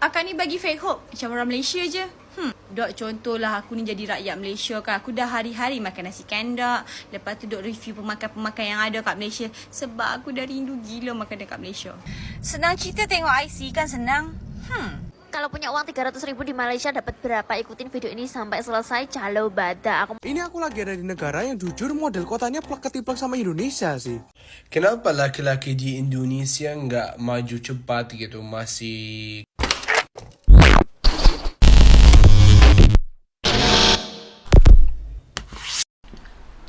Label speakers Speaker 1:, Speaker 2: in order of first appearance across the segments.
Speaker 1: Akak ni bagi fake hope macam orang Malaysia je. Dok contohlah aku ni jadi rakyat Malaysia kan. Aku dah hari-hari makan nasi kandak. Lepas tu dok review pemakan-pemakan yang ada kat Malaysia. Sebab aku dah rindu gila makan dekat Malaysia. Senang cerita tengok IC kan senang.
Speaker 2: Kalau punya uang 300.000 di Malaysia dapat berapa? Ikutin video ini sampai selesai. Calo bada.
Speaker 3: Ini aku lagi ada di negara yang jujur model kotanya plek-ketiplek sama Indonesia sih.
Speaker 4: Kenapa laki-laki di Indonesia nggak maju cepat gitu, masih...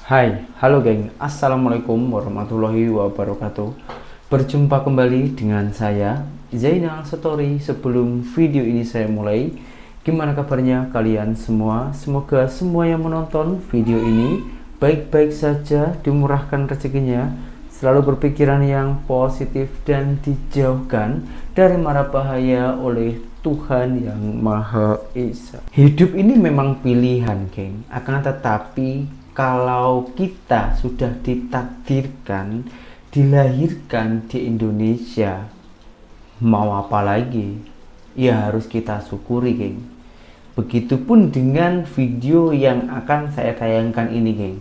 Speaker 5: Hai, halo geng, assalamualaikum warahmatullahi wabarakatuh. Berjumpa kembali dengan saya Zainal Story. Sebelum video ini saya mulai, gimana kabarnya kalian semua? Semoga semua yang menonton video ini baik-baik saja, dimurahkan rezekinya, selalu berpikiran yang positif dan dijauhkan dari mara bahaya oleh Tuhan yang Maha Esa. Hidup ini memang pilihan, geng. Akan tetapi kalau kita sudah ditakdirkan dilahirkan di Indonesia, mau apa lagi? Ya harus kita syukuri, geng. Begitupun dengan video yang akan saya tayangkan ini, geng.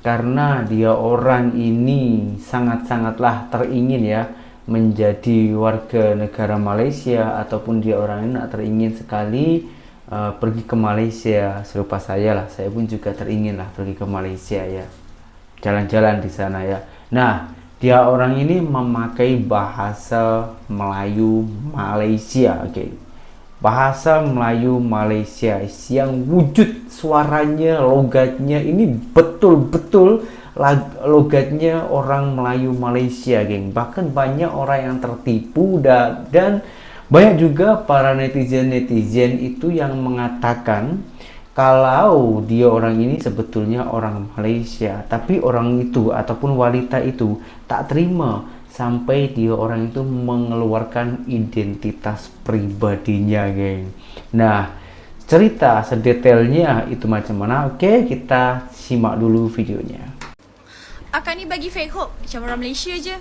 Speaker 5: Karena dia orang ini sangat-sangatlah teringin ya menjadi warga negara Malaysia, ataupun dia orang ini teringin sekali pergi ke Malaysia. Serupa saya lah, saya pun juga teringin lah pergi ke Malaysia ya, jalan-jalan di sana ya. Nah, dia orang ini memakai bahasa Melayu Malaysia, oke. Bahasa Melayu Malaysia yang wujud suaranya, logatnya ini betul-betul logatnya orang Melayu Malaysia, geng. Bahkan banyak orang yang tertipu dan banyak juga para netizen itu yang mengatakan kalau dia orang ini sebetulnya orang Malaysia, tapi orang itu ataupun wanita itu tak terima sampai dia orang itu mengeluarkan identitas pribadinya, geng. Nah, cerita sedetailnya itu macam mana? Oke, kita simak dulu videonya.
Speaker 1: Akak ni bagi fake hope macam orang Malaysia je.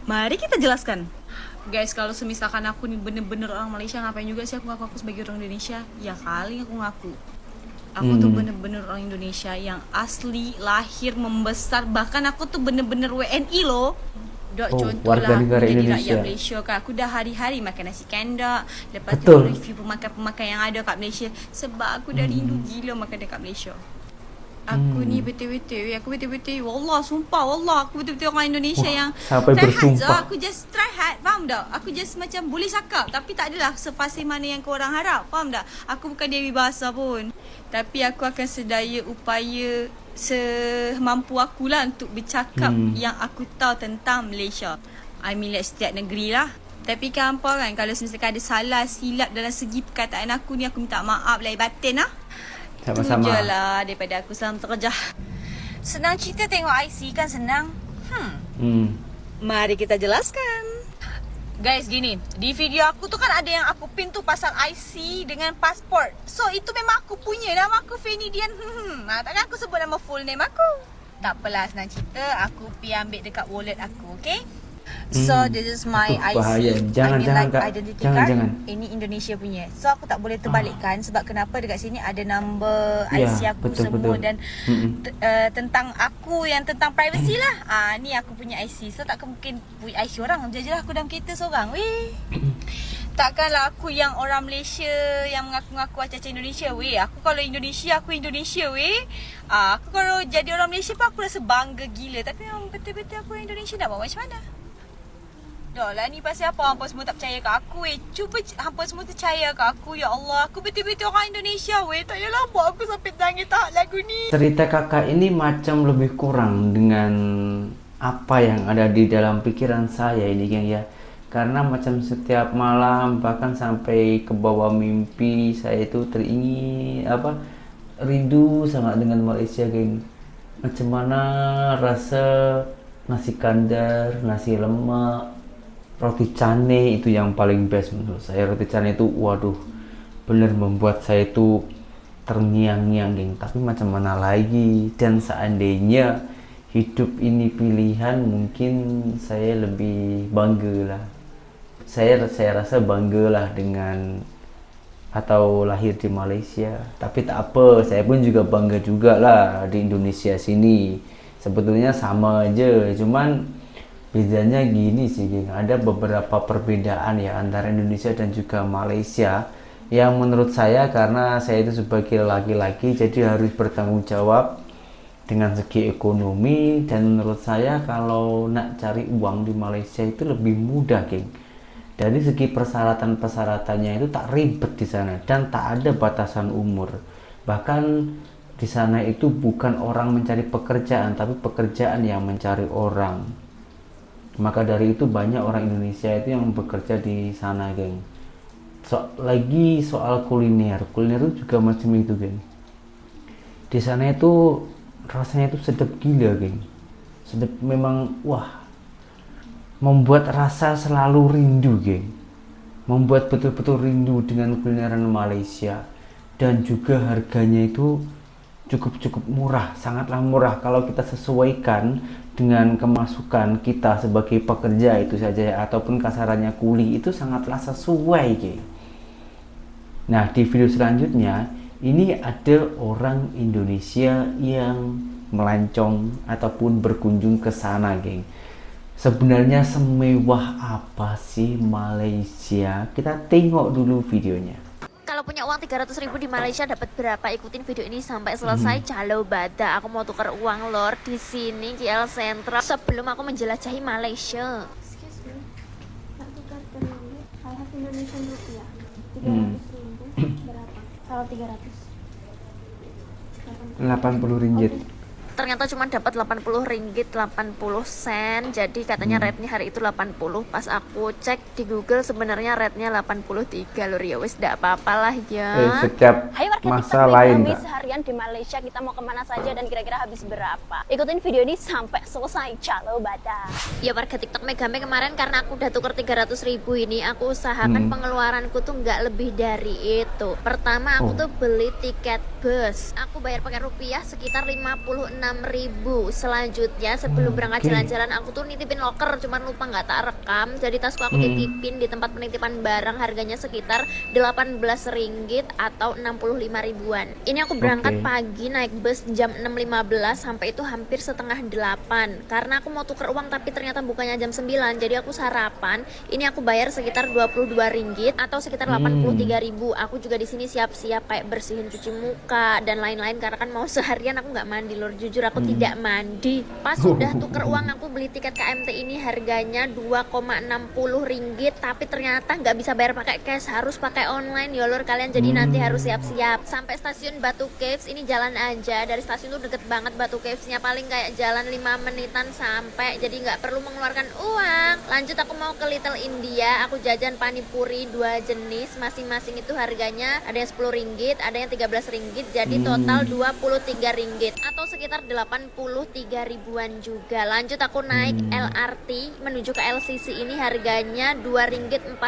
Speaker 1: Mari kita jelaskan. Guys, kalau semisalkan aku ni bener-bener orang Malaysia, ngapain juga sih aku ngaku aku sebagai orang Indonesia? Ya kali aku ngaku. Aku tuh bener-bener orang Indonesia yang asli, lahir, membesar. Bahkan aku tuh bener-bener WNI loh. Dok contohlah aku jadi rakyat Malaysia kan. Aku dah hari-hari makan nasi kandak. Lepas tu review pemakan-pemakan yang ada kat Malaysia. Sebab aku dah rindu gila makan dekat Malaysia. Aku ni betul-betul, wallah, sumpah, wallah, aku betul-betul orang Indonesia yang
Speaker 5: sampai bersumpah.
Speaker 1: Aku just try hard, faham tak? Aku just macam boleh cakap, tapi tak adalah sefasih mana yang korang harap, faham tak? Aku bukan Dewi Bahasa pun, tapi aku akan sedaya upaya semampu akulah untuk bercakap yang aku tahu tentang Malaysia. I mean like setiap negeri lah. Tapi kan apa kan, kalau misalkan ada salah silap dalam segi perkataan aku ni, aku minta maaf lahir batin lah.
Speaker 5: Sama-sama.
Speaker 1: Itu je lah daripada aku salam terjah. Senang cerita tengok IC kan senang. Mari kita jelaskan. Guys, gini, di video aku tu kan ada yang aku pin tu pasal IC dengan pasport. So itu memang aku punya, nama aku Fanny Dian. Takkan aku sebut nama full name aku. Tak apalah, senang cerita, aku pergi ambil dekat wallet aku, okay? So this is my IC.
Speaker 5: Jangan
Speaker 1: identity card. Ini Indonesia punya. So aku tak boleh terbalikkan sebab kenapa dekat sini ada number IC aku semua dan tentang aku yang tentang privacy lah. Ni aku punya IC. So takkan mungkin IC orang jajalah aku dalam kereta seorang. Weh. Takkanlah aku yang orang Malaysia yang mengaku-ngaku acah-acah Indonesia. Weh, aku kalau Indonesia, aku Indonesia weh. Aku kalau jadi orang Malaysia pun aku rasa bangga gila. Tapi memang betul-betul aku orang Indonesia, nak buat macam mana? Dah lah, ni pasal apa hampa semua tak percaya kat aku weh. Cuba hampa semua percaya kat aku. Ya Allah, aku betul-betul orang Indonesia weh. Tak payahlah buat aku sampai nangis tahap lagu ni.
Speaker 5: Cerita kakak ini macam lebih kurang dengan apa yang ada di dalam pikiran saya ini, geng ya. Karena macam setiap malam, bahkan sampai ke bawah mimpi, saya itu teringin rindu sangat dengan Malaysia, geng. Macam mana rasa nasi kandar, nasi lemak, roti canai itu yang paling best menurut saya. Roti canai itu waduh, bener membuat saya itu terngiang-ngiang, geng. Tapi macam mana lagi, dan seandainya hidup ini pilihan, mungkin saya lebih bangga lah saya rasa bangga lah dengan atau lahir di Malaysia. Tapi tak apa, saya pun juga bangga juga lah di Indonesia sini. Sebetulnya sama aja, cuman bedanya gini sih geng, ada beberapa perbedaan ya antara Indonesia dan juga Malaysia yang menurut saya, karena saya itu sebagai laki-laki jadi harus bertanggung jawab dengan segi ekonomi, dan menurut saya kalau nak cari uang di Malaysia itu lebih mudah geng. Dari segi persyaratan-persyaratannya itu tak ribet di sana dan tak ada batasan umur. Bahkan di sana itu bukan orang mencari pekerjaan, tapi pekerjaan yang mencari orang. Maka dari itu banyak orang Indonesia itu yang bekerja di sana, geng. Lagi soal kuliner itu juga macam itu, geng. Di sana itu rasanya itu sedap gila, geng. Sedap memang, wah. Membuat rasa selalu rindu, geng. Membuat betul-betul rindu dengan kulineran Malaysia. Dan juga harganya itu cukup murah, sangatlah murah kalau kita sesuaikan dengan kemasukan kita sebagai pekerja itu saja, ataupun kasarannya kuli, itu sangatlah sesuai, geng. Nah, di video selanjutnya ini ada orang Indonesia yang melancong ataupun berkunjung ke sana, geng. Sebenarnya semewah apa sih Malaysia? Kita tengok dulu videonya.
Speaker 2: Kalau punya uang 300.000 di Malaysia dapat berapa? Ikutin video ini sampai selesai. Calo bada, aku mau tukar uang lor di sini KL Sentral sebelum aku menjelajahi Malaysia.
Speaker 6: Excuse me, nak tukar ke ringgit. I have Indonesian rupiah. 300.000 berapa? Kalau 300
Speaker 5: 80 ringgit.
Speaker 2: Ternyata cuma dapat 80 ringgit 80 sen. Jadi katanya rate-nya hari itu 80. Pas aku cek di Google sebenarnya rate-nya 83 lur, ya wis ndak apa-apalah ya.
Speaker 5: Setiap
Speaker 6: Hai warga
Speaker 5: masa
Speaker 6: TikTok,
Speaker 5: lain
Speaker 6: kami
Speaker 5: Kak.
Speaker 6: seharian di Malaysia, kita mau kemana saja dan kira-kira habis berapa? Ikutin video ini sampai selesai. Calo bada.
Speaker 2: Ya warga TikTok Megame, kemarin karena aku udah tuker 300.000 ini, aku usahakan pengeluaranku tuh nggak lebih dari itu. Pertama aku tuh beli tiket bus. Aku bayar pakai rupiah sekitar 56.000. Selanjutnya sebelum berangkat jalan-jalan aku tuh nitipin loker, cuman lupa nggak tak rekam. Jadi tasku aku titipin di tempat penitipan barang, harganya sekitar 18 ringgit atau 65 ribuan. Ini aku berangkat pagi naik bus jam 6.15 sampai itu hampir setengah 8. Karena aku mau tuker uang tapi ternyata bukannya jam 9, jadi aku sarapan. Ini aku bayar sekitar 22 ringgit atau sekitar 83 ribu. Aku juga di sini siap-siap kayak bersihin cuci muka dan lain-lain karena kan mau seharian aku nggak mandi lur. Jujur aku tidak mandi. Pas sudah tuker uang aku beli tiket KMT ini harganya 2,60 ringgit, tapi ternyata nggak bisa bayar pakai cash, harus pakai online ya lur kalian. Jadi nanti harus siap-siap. Sampai stasiun Batu Caves ini jalan aja, dari stasiun tuh deket banget Batu Caves-nya, paling kayak jalan 5 menitan sampai, jadi nggak perlu mengeluarkan uang. Lanjut aku mau ke Little India, aku jajan panipuri 2 jenis, masing-masing itu harganya ada yang 10 ringgit, ada yang 13 ringgit, jadi total 23 ringgit atau sekitar 83 ribuan juga. Lanjut aku naik LRT menuju ke LCC, ini harganya 2 ringgit 40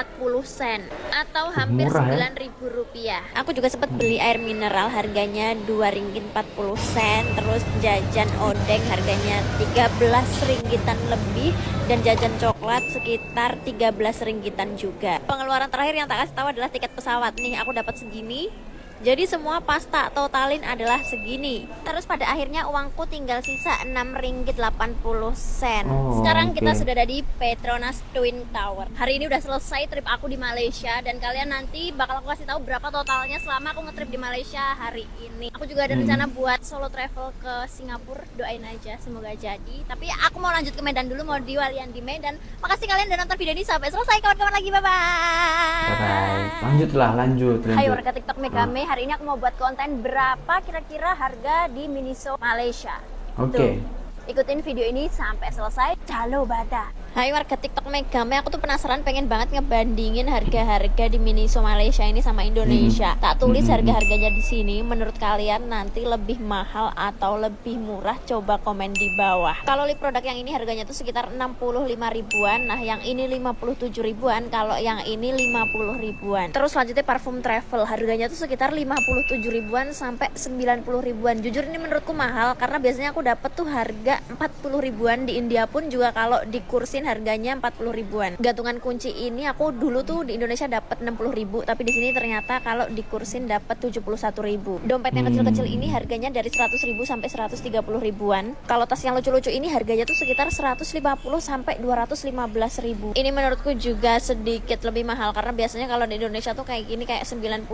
Speaker 2: sen atau hampir 9.000 rupiah. Aku juga sempat beli air mineral harganya 2 ringgit 40 sen, terus jajan odeng harganya 13 ringgitan lebih, dan jajan coklat sekitar 13 ringgitan juga. Pengeluaran terakhir yang tak kasih tahu adalah tiket pesawat. Nih aku dapat segini. Jadi semua pas tak totalin adalah segini. Terus pada akhirnya uangku tinggal sisa 6 ringgit 80 sen. Sekarang kita sudah ada di Petronas Twin Tower. Hari ini udah selesai trip aku di Malaysia, dan kalian nanti bakal aku kasih tahu berapa totalnya selama aku ngetrip di Malaysia hari ini. Aku juga ada rencana buat solo travel ke Singapura. Doain aja semoga jadi. Tapi aku mau lanjut ke Medan dulu, mau diwalian di Medan. Makasih kalian udah nonton video ini sampai selesai. Kawan-kawan lagi, bye-bye.
Speaker 5: Lanjut.
Speaker 6: Hai warga TikTok Megame, hari ini aku mau buat konten berapa kira-kira harga di Miniso Malaysia.
Speaker 5: Oke.
Speaker 6: Ikutin video ini sampai selesai. Calo bada.
Speaker 2: Hai warga TikTok Megame, aku tuh penasaran pengen banget ngebandingin harga-harga di Miniso Malaysia ini sama Indonesia. Tak tulis harga-harganya di sini. Menurut kalian nanti lebih mahal atau lebih murah? Coba komen di bawah. Kalau li produk yang ini harganya tuh sekitar 65 ribuan. Nah, yang ini 57 ribuan. Kalau yang ini 50 ribuan. Terus selanjutnya parfum travel, harganya tuh sekitar 57 ribuan sampai 90 ribuan. Jujur ini menurutku mahal karena biasanya aku dapet tuh harga 40 ribuan. Di India pun juga kalau dikursin harganya 40 ribuan. Gantungan kunci ini aku dulu tuh di Indonesia dapat 60 ribu, tapi di sini ternyata kalau dikursin dapat 71 ribu. Dompet yang kecil-kecil ini harganya dari 100 ribu sampai 130 ribuan. Kalau tas yang lucu-lucu ini harganya tuh sekitar 150 sampai 215 ribu. Ini menurutku juga sedikit lebih mahal karena biasanya kalau di Indonesia tuh kayak gini kayak 99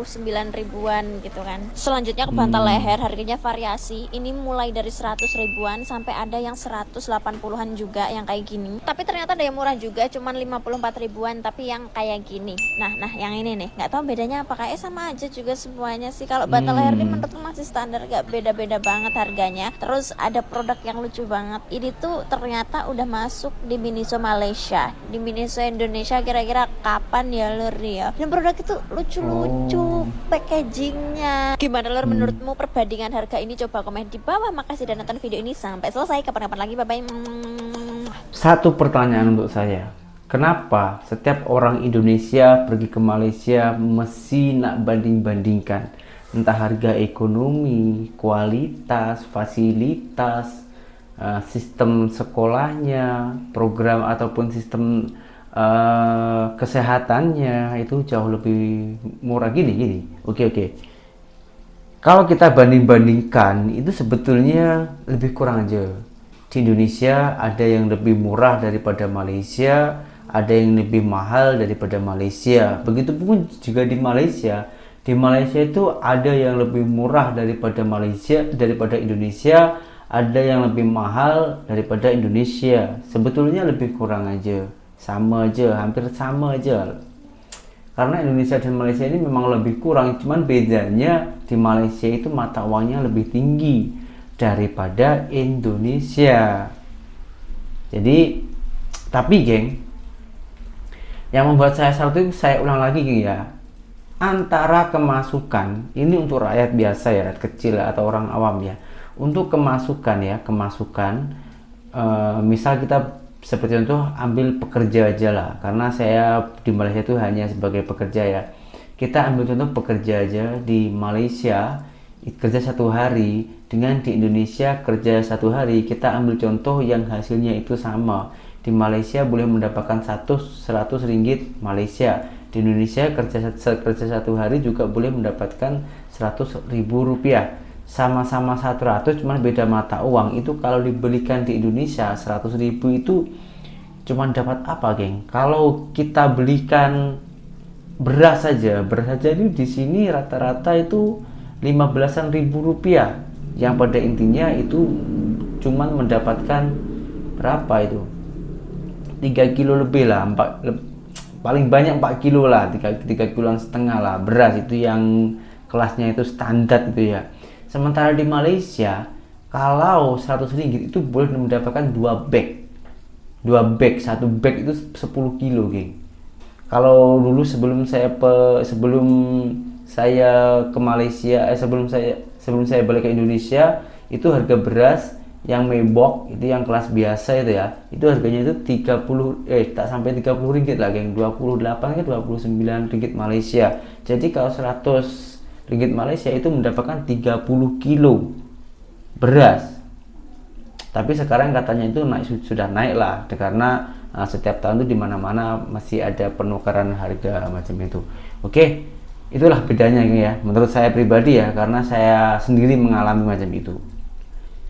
Speaker 2: ribuan gitu kan. Selanjutnya ke bantal leher, harganya variasi. Ini mulai dari 100 ribuan sampai ada yang 180-an juga yang kayak gini. Tapi ternyata ada yang murah juga, cuman 54 ribuan tapi yang kayak gini. Nah yang ini nih, nggak tahu bedanya apa, kayak sama aja juga semuanya sih. Kalau bantal leher ini menurutku masih standar, gak beda-beda banget harganya. Terus ada produk yang lucu banget. Ini tuh ternyata udah masuk di Miniso Malaysia, di Miniso Indonesia kira-kira kapan ya lur ya. Dan produk itu lucu-lucu packagingnya. Gimana lur menurutmu perbandingan harga ini? Coba komen di bawah. Makasih udah nonton video ini sampai selesai. Kapan-kapan lagi, bye-bye.
Speaker 5: Satu pertanyaan untuk saya. Kenapa setiap orang Indonesia pergi ke Malaysia mesti nak banding-bandingkan entah harga ekonomi, kualitas, fasilitas, sistem sekolahnya, program ataupun sistem kesehatannya itu jauh lebih murah gini. Oke. Kalau kita banding-bandingkan itu sebetulnya lebih kurang aja. Di Indonesia ada yang lebih murah daripada Malaysia, ada yang lebih mahal daripada Malaysia. Begitupun juga di Malaysia. Di Malaysia itu ada yang lebih murah daripada Malaysia, daripada Indonesia, ada yang lebih mahal daripada Indonesia. Sebetulnya lebih kurang aja, sama aja, hampir sama aja. Karena Indonesia dan Malaysia ini memang lebih kurang, cuman bedanya di Malaysia itu mata uangnya lebih tinggi daripada Indonesia. Jadi, tapi geng, yang membuat saya salut itu, saya ulang lagi geng ya, antara kemasukan, ini untuk rakyat biasa ya, rakyat kecil atau orang awam ya, untuk kemasukan, misal kita seperti contoh ambil pekerja aja lah, karena saya di Malaysia itu hanya sebagai pekerja ya. Kita ambil contoh pekerja aja di Malaysia kerja 1 hari dengan di Indonesia kerja 1 hari. Kita ambil contoh yang hasilnya itu sama. Di Malaysia boleh mendapatkan 100 ringgit Malaysia. Di Indonesia kerja 1 hari juga boleh mendapatkan 100 ribu rupiah. Sama-sama 100, cuman beda mata uang. Itu kalau dibelikan di Indonesia 100 ribu itu cuman dapat apa geng? Kalau kita belikan beras saja itu di sini rata-rata itu 15-an ribu rupiah, yang pada intinya itu cuman mendapatkan berapa itu, 3 kilo lebih lah, paling banyak 4 kilo lah, 3 kiloan setengah lah beras itu yang kelasnya itu standar gitu ya. Sementara di Malaysia kalau 100 ringgit itu boleh mendapatkan 2 bag, 1 bag itu 10 kilo geng. Kalau dulu sebelum saya ke Malaysia, sebelum saya balik ke Indonesia, itu harga beras yang mebok itu yang kelas biasa itu ya, itu harganya itu tak sampai 30 ringgit lah geng, 28 ke 29 ringgit Malaysia. Jadi kalau 100 ringgit Malaysia itu mendapatkan 30 kilo beras. Tapi sekarang katanya itu sudah naik lah, karena setiap tahun itu di mana-mana masih ada penukaran harga macam itu. Oke, itulah bedanya ya, menurut saya pribadi ya, karena saya sendiri mengalami macam itu.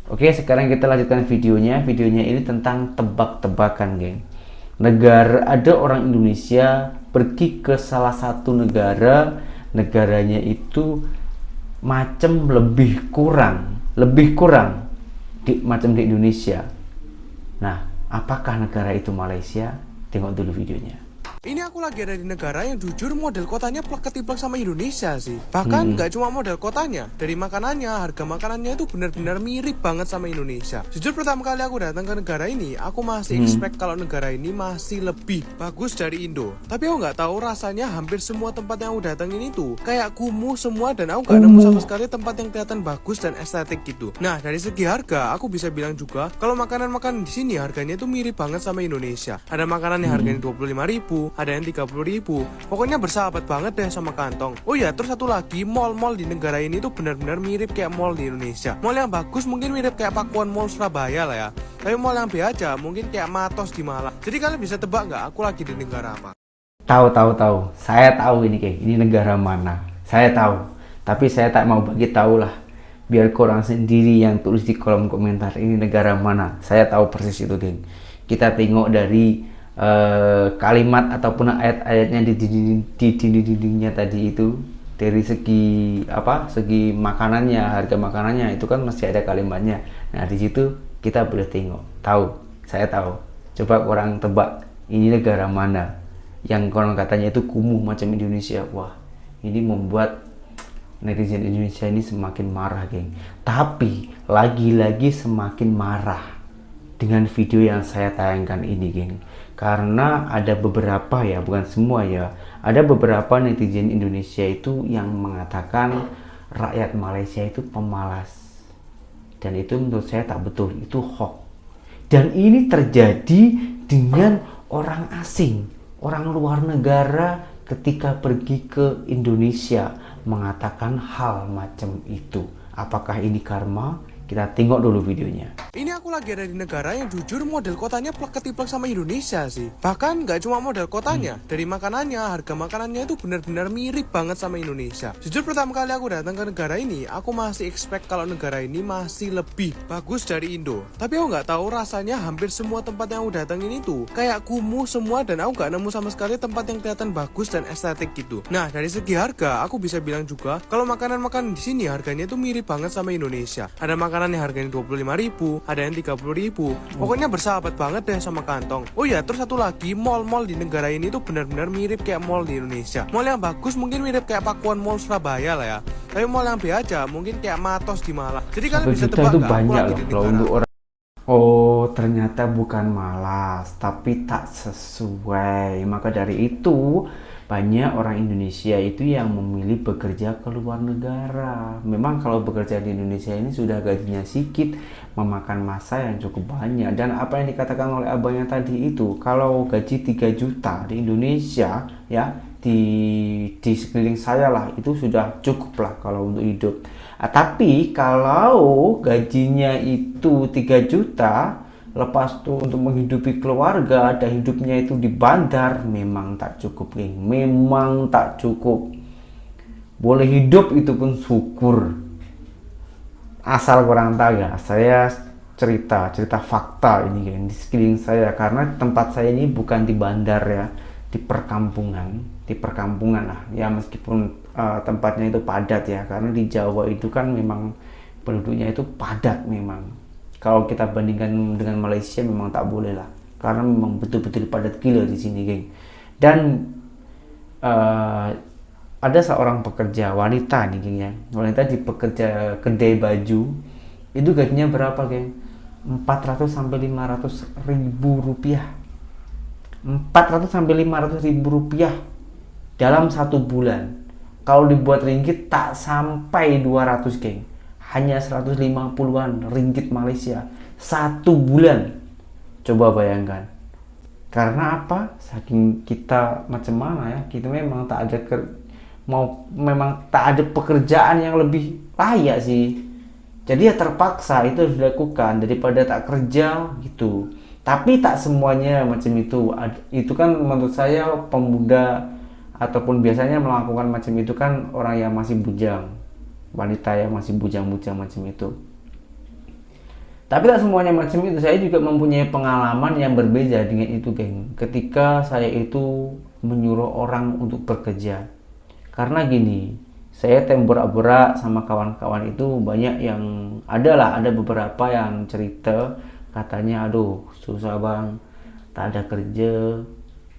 Speaker 5: Oke, sekarang kita lanjutkan videonya. Videonya ini tentang tebak-tebakan, geng. Ada orang Indonesia pergi ke salah satu negaranya itu macam lebih kurang macam di Indonesia. Nah, apakah negara itu Malaysia? Tengok dulu videonya.
Speaker 3: Ini aku lagi ada di negara yang jujur model kotanya plek-ketiplek sama Indonesia sih. Bahkan nggak cuma model kotanya, dari makanannya, harga makanannya itu benar-benar mirip banget sama Indonesia. Jujur pertama kali aku datang ke negara ini, aku masih expect kalau negara ini masih lebih bagus dari Indo. Tapi aku nggak tahu, rasanya hampir semua tempat yang aku datangin itu kayak kumuh semua, dan aku nggak nemu sama sekali tempat yang kelihatan bagus dan estetik gitu. Nah, dari segi harga, aku bisa bilang juga kalau makanan-makanan di sini harganya itu mirip banget sama Indonesia. Ada makanan yang harganya 25.000, ada yang 30.000. Pokoknya bersahabat banget deh sama kantong. Oh ya, terus satu lagi, mall-mall di negara ini tuh benar-benar mirip kayak mall di Indonesia. Mall yang bagus mungkin mirip kayak Pakuan Mall Surabaya lah ya. Tapi mall yang B aja mungkin kayak Matos di Malang. Jadi kalian bisa tebak nggak aku lagi di negara apa?
Speaker 5: Tahu. Saya tahu ini geng. Ini negara mana. Saya tahu. Tapi saya tak mau bagi tahu lah. Biar korang sendiri yang tulis di kolom komentar ini negara mana. Saya tahu persis itu geng. Kita tengok dari kalimat ataupun ayat-ayatnya di dinding-dindingnya tadi itu. Dari segi segi makanannya, harga makanannya itu kan masih ada kalimatnya. Nah di situ kita boleh tengok. Tahu. Saya tahu. Coba korang tebak ini negara mana. Yang konon katanya itu kumuh macam Indonesia. Wah, ini membuat netizen Indonesia ini semakin marah geng. Tapi lagi-lagi semakin marah dengan video yang saya tayangkan ini geng. Karena ada beberapa ya, bukan semua ya, ada beberapa netizen Indonesia itu yang mengatakan rakyat Malaysia itu pemalas. Dan itu menurut saya tak betul, itu hoax. Dan ini terjadi dengan orang asing, orang luar negara ketika pergi ke Indonesia mengatakan hal macam itu. Apakah ini karma? Kita tengok dulu videonya.
Speaker 3: Ini aku lagi ada di negara yang jujur model kotanya plek ketiplek sama Indonesia sih. Bahkan nggak cuma model kotanya, dari makanannya, harga makanannya itu benar-benar mirip banget sama Indonesia. Jujur pertama kali aku datang ke negara ini, aku masih expect kalau negara ini masih lebih bagus dari Indo. Tapi aku nggak tahu rasanya hampir semua tempat yang aku datangin itu kayak kumuh semua dan aku nggak nemu sama sekali tempat yang kelihatan bagus dan estetik gitu. Nah dari segi harga, aku bisa bilang juga kalau makanan-makanan di sini harganya itu mirip banget sama Indonesia. Ada makanan yang harganya 25.000, ada yang 30.000. Pokoknya bersahabat banget deh sama kantong. Oh ya, terus satu lagi, mall-mall di negara ini tuh benar-benar mirip kayak mall di Indonesia. Mall yang bagus mungkin mirip kayak Pakuan Mall Surabaya lah ya. Tapi mall yang B aja mungkin kayak Matos di Malang. Jadi kalian bisa tebak
Speaker 5: itu
Speaker 3: nggak
Speaker 5: banyak
Speaker 3: aku lagi di
Speaker 5: loh
Speaker 3: negara
Speaker 5: untuk orang. Oh, ternyata bukan malas, tapi tak sesuai. Maka dari itu banyak orang Indonesia itu yang memilih bekerja ke luar negara. Memang kalau bekerja di Indonesia ini sudah gajinya sedikit, memakan masa yang cukup banyak. Dan apa yang dikatakan oleh abangnya tadi itu, kalau gaji 3 juta di Indonesia ya, di sekeliling saya lah, itu sudah cukup lah kalau untuk hidup. Tapi kalau gajinya itu 3 juta, lepas tuh untuk menghidupi keluarga, ada hidupnya itu di bandar, memang tak cukup geng. Memang tak cukup. Boleh hidup itu pun syukur. Asal kurang tahu ya, saya cerita fakta ini geng, di sekeliling saya. Karena tempat saya ini bukan di bandar ya, di perkampungan lah ya, meskipun tempatnya itu padat ya, karena di Jawa itu kan memang penduduknya itu padat memang. Kalau kita bandingkan dengan Malaysia memang tak boleh lah, karena memang betul-betul padat gila di sini geng. Dan ada seorang pekerja wanita nih geng ya, wanita di pekerja kedai baju itu gajinya berapa geng? 400 sampai 500 ribu rupiah. 400 sampai 500 ribu rupiah dalam 1 bulan. Kalau dibuat ringgit tak sampai 200 geng, hanya 150-an ringgit Malaysia 1 bulan. Coba bayangkan. Karena apa? Saking kita macam mana ya, kita memang tak ada memang tak ada pekerjaan yang lebih layak sih. Jadi ya terpaksa itu harus dilakukan daripada tak kerja gitu. Tapi tak semuanya macam itu. Itu kan menurut saya pemuda ataupun biasanya melakukan macam itu kan orang yang masih bujang, wanita yang masih bujang-bujang macam itu. Tapi tak semuanya macam itu. Saya juga mempunyai pengalaman yang berbeda dengan itu geng, ketika saya itu menyuruh orang untuk bekerja. Karena gini, saya tembok-berak sama kawan-kawan itu banyak yang ada beberapa yang cerita katanya, aduh susah bang, tak ada kerja,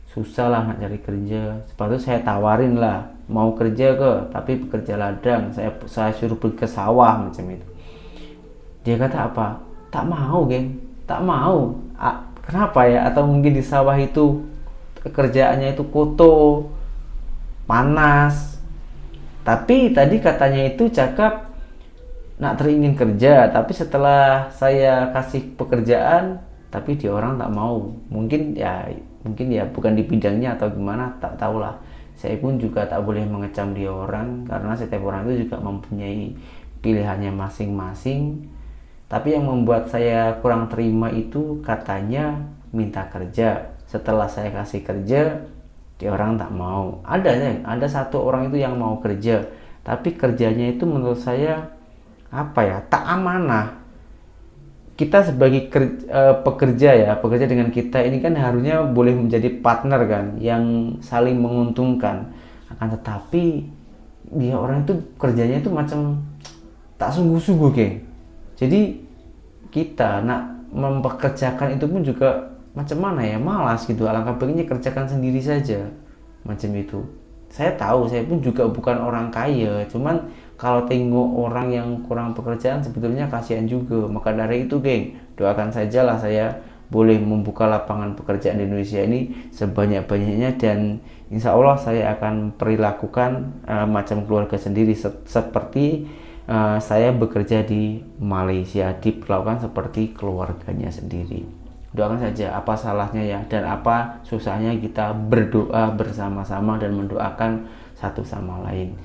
Speaker 5: susah lah nak cari kerja. Sebab itu saya tawarin lah, mau kerja ke, tapi pekerja ladang, saya suruh pergi ke sawah macam itu. Dia kata apa? Tak mau geng, tak mau. Kenapa ya? Atau mungkin di sawah itu kerjaannya itu kotor, panas. Tapi tadi katanya itu cakap nak teringin kerja, tapi setelah saya kasih pekerjaan, tapi dia orang tak mau. Mungkin ya mungkin ya bukan di bidangnya atau gimana, tak tahulah. Saya pun juga tak boleh mengecam dia orang, karena setiap orang itu juga mempunyai pilihannya masing-masing. Tapi yang membuat saya kurang terima itu katanya minta kerja. Setelah saya kasih kerja, dia orang tak mau. Ada satu orang itu yang mau kerja, tapi kerjanya itu menurut saya tak amanah. Kita sebagai pekerja dengan kita ini kan harusnya boleh menjadi partner kan, yang saling menguntungkan. Akan tetapi dia orang itu kerjanya itu macam tak sungguh-sungguh, geng. Jadi kita nak mempekerjakan itu pun juga macam mana ya, malas gitu. Alangkah baiknya kerjakan sendiri saja, macam itu. Saya tahu saya pun juga bukan orang kaya, cuman kalau tengok orang yang kurang pekerjaan sebetulnya kasihan juga. Maka dari itu, geng, doakan sajalah saya boleh membuka lapangan pekerjaan di Indonesia ini sebanyak-banyaknya, dan insya Allah saya akan perilakukan macam keluarga sendiri seperti saya bekerja di Malaysia, diperlakukan seperti keluarganya sendiri. Doakan saja, apa salahnya ya, dan apa susahnya kita berdoa bersama-sama dan mendoakan satu sama lain.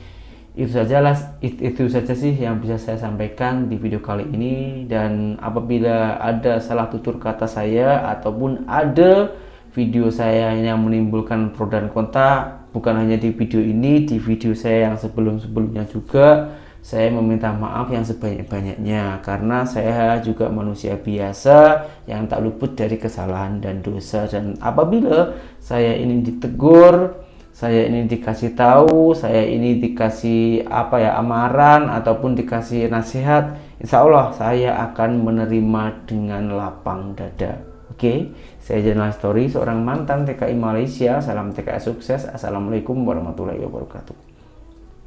Speaker 5: Itu saja sih yang bisa saya sampaikan di video kali ini. Dan apabila ada salah tutur kata saya ataupun ada video saya yang menimbulkan pro dan kontra, bukan hanya di video ini, di video saya yang sebelum-sebelumnya juga, saya meminta maaf yang sebanyak-banyaknya, karena saya juga manusia biasa yang tak luput dari kesalahan dan dosa. Dan apabila saya ini ditegur, saya ini dikasih tahu, saya ini dikasih amaran ataupun dikasih nasihat, insya Allah saya akan menerima dengan lapang dada. Oke, saya Zainal Story, seorang mantan TKI Malaysia. Salam TKI sukses. Assalamualaikum warahmatullahi wabarakatuh.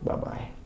Speaker 5: Bye bye.